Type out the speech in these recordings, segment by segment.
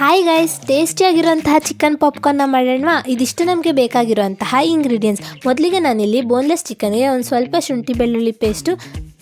Hi guys, ಟೇಸ್ಟಿಯಾಗಿರೋಂತಹ chicken ಪಾಪ್ಕಾರ್ನ್ನ ಮಾಡೋಣ. ಇದಿಷ್ಟು ನಮಗೆ ಬೇಕಾಗಿರುವಂತಹ ಇಂಗ್ರೀಡಿಯೆಂಟ್ಸ್. ಮೊದಲಿಗೆ ನಾನಿಲ್ಲಿ ಬೋನ್ಲೆಸ್ ಚಿಕನ್ಗೆ ಒಂದು ಸ್ವಲ್ಪ ಶುಂಠಿ ಬೆಳ್ಳುಳ್ಳಿ paste,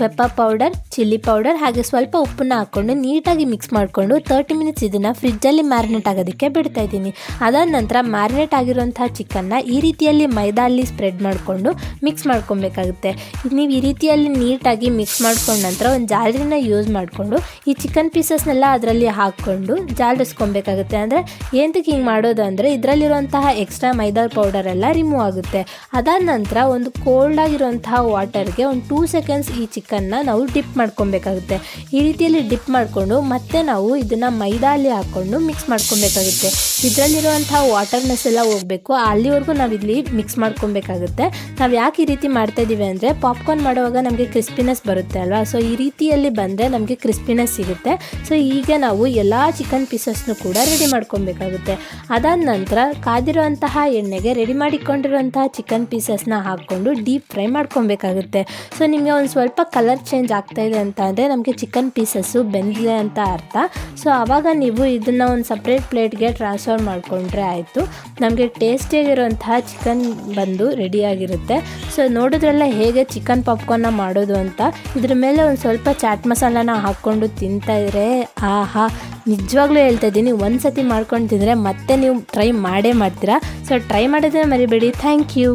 pepper powder, chilli powder ಹಾಗೆ ಸ್ವಲ್ಪ ಉಪ್ಪನ್ನ ಹಾಕ್ಕೊಂಡು ನೀಟಾಗಿ ಮಿಕ್ಸ್ ಮಾಡಿಕೊಂಡು 30 ಮಿನಿಟ್ಸ್ ಇದನ್ನು ಫ್ರಿಜ್ಜಲ್ಲಿ ಮ್ಯಾರಿನೇಟ್ ಆಗೋದಕ್ಕೆ ಬಿಡ್ತಾ ಇದ್ದೀನಿ. ಅದಾದ ನಂತರ ಮ್ಯಾರಿನೇಟ್ ಆಗಿರೋಂತಹ ಚಿಕನ್ನ ಈ ರೀತಿಯಲ್ಲಿ ಮೈದಲ್ಲಿ ಸ್ಪ್ರೆಡ್ ಮಾಡಿಕೊಂಡು ಮಿಕ್ಸ್ ಮಾಡ್ಕೊಬೇಕಾಗುತ್ತೆ. ನೀವು ಈ ರೀತಿಯಲ್ಲಿ ನೀಟಾಗಿ ಮಿಕ್ಸ್ ಮಾಡ್ಕೊಂಡ ನಂತರ ಒಂದು ಜಾಲರಿನ ಯೂಸ್ ಮಾಡಿಕೊಂಡು ಈ ಚಿಕನ್ ಪೀಸಸ್ನೆಲ್ಲ ಅದರಲ್ಲಿ ಹಾಕ್ಕೊಂಡು ಜಾಲಿಸ್ಕೊಬೇಕಾಗುತ್ತೆ. ಅಂದರೆ ಏನಕ್ಕೆ ಹಿಂಗೆ ಮಾಡೋದು ಅಂದರೆ ಇದರಲ್ಲಿರುವಂತಹ ಎಕ್ಸ್ಟ್ರಾ ಮೈದಾ ಪೌಡರ್ ಎಲ್ಲ ರಿಮೂವ್ ಆಗುತ್ತೆ. ಅದಾದ ನಂತರ ಒಂದು ಕೋಲ್ಡ್ ಆಗಿರುವಂತಹ ವಾಟರ್ಗೆ ಒಂದು 2 ಸೆಕೆಂಡ್ಸ್ ಈ ಚಿಕನ್ನ ನಾವು ಡಿಪ್ ಮಾಡ್ಕೊಬೇಕಾಗುತ್ತೆ. ಈ ರೀತಿಯಲ್ಲಿ ಡಿಪ್ ಮಾಡಿಕೊಂಡು ಮತ್ತೆ ನಾವು ಇದನ್ನು ಮೈದಾಲಿ ಹಾಕ್ಕೊಂಡು ಮಿಕ್ಸ್ ಮಾಡ್ಕೊಬೇಕಾಗುತ್ತೆ. ಇದರಲ್ಲಿರುವಂತಹ ವಾಟರ್ನೆಸ್ ಎಲ್ಲ ಹೋಗಬೇಕು, ಅಲ್ಲಿವರೆಗೂ ನಾವು ಇಲ್ಲಿ ಮಿಕ್ಸ್ ಮಾಡ್ಕೊಬೇಕಾಗುತ್ತೆ. ನಾವು ಯಾಕೆ ಈ ರೀತಿ ಮಾಡ್ತಾ ಇದ್ದೀವಿ ಅಂದರೆ ಪಾಪ್ಕಾರ್ನ್ ಮಾಡುವಾಗ ನಮಗೆ ಕ್ರಿಸ್ಪಿನೆಸ್ ಬರುತ್ತೆ ಅಲ್ವಾ. ಸೊ ಈ ರೀತಿಯಲ್ಲಿ ಬಂದರೆ ನಮಗೆ ಕ್ರಿಸ್ಪಿನೆಸ್ ಸಿಗುತ್ತೆ. ಸೊ ಈಗ ನಾವು ಎಲ್ಲ ಚಿಕನ್ ಪೀಸಸ್ನು ಕೂಡ ರೆಡಿ ಮಾಡ್ಕೊಬೇಕಾಗುತ್ತೆ. ಅದಾದ ನಂತರ ಕಾದಿರುವಂತಹ ಎಣ್ಣೆಗೆ ರೆಡಿ ಮಾಡಿಕೊಂಡಿರುವಂತಹ ಚಿಕನ್ ಪೀಸಸ್ನ ಹಾಕ್ಕೊಂಡು ಡೀಪ್ ಫ್ರೈ ಮಾಡ್ಕೊಬೇಕಾಗುತ್ತೆ. ಸೊ ನಿಮಗೆ ಒಂದು ಸ್ವಲ್ಪ ಕಲರ್ ಚೇಂಜ್ ಆಗ್ತಾ ಇದೆ ಅಂತ ಅಂದರೆ ನಮಗೆ ಚಿಕನ್ ಪೀಸಸ್ಸು ಬೆಂದಿದೆ ಅಂತ ಅರ್ಥ. ಸೊ ಆವಾಗ ನೀವು ಇದನ್ನು ಒಂದು ಸಪ್ರೇಟ್ ಪ್ಲೇಟ್ಗೆ ಟ್ರಾನ್ಸ್ಫರ್ ಮಾಡಿಕೊಂಡ್ರೆ ಆಯಿತು. ನಮಗೆ ಟೇಸ್ಟಿಯಾಗಿರುವಂತಹ ಚಿಕನ್ ಬಂದು ರೆಡಿಯಾಗಿರುತ್ತೆ. ಸೊ ನೋಡಿದ್ರಲ್ಲ ಹೇಗೆ ಚಿಕನ್ ಪಾಪ್ಕಾರ್ನ್ನ ಮಾಡೋದು ಅಂತ. ಇದ್ರ ಮೇಲೆ ಒಂದು ಸ್ವಲ್ಪ ಚಾಟ್ ಮಸಾಲಾನ ಹಾಕ್ಕೊಂಡು ತಿಂತಾಯಿದ್ರೆ ಆಹಾ, ನಿಜವಾಗ್ಲೂ ಹೇಳ್ತಾ ಇದ್ದೀನಿ, ಒಂದು ಸತಿ ಮಾಡ್ಕೊಂಡು ತಿಂದರೆ ಮತ್ತೆ ನೀವು ಟ್ರೈ ಮಾಡೇ ಮಾಡ್ತೀರಾ. ಸೊ ಟ್ರೈ ಮಾಡೋದನ್ನ ಮರಿಬೇಡಿ. Thank you.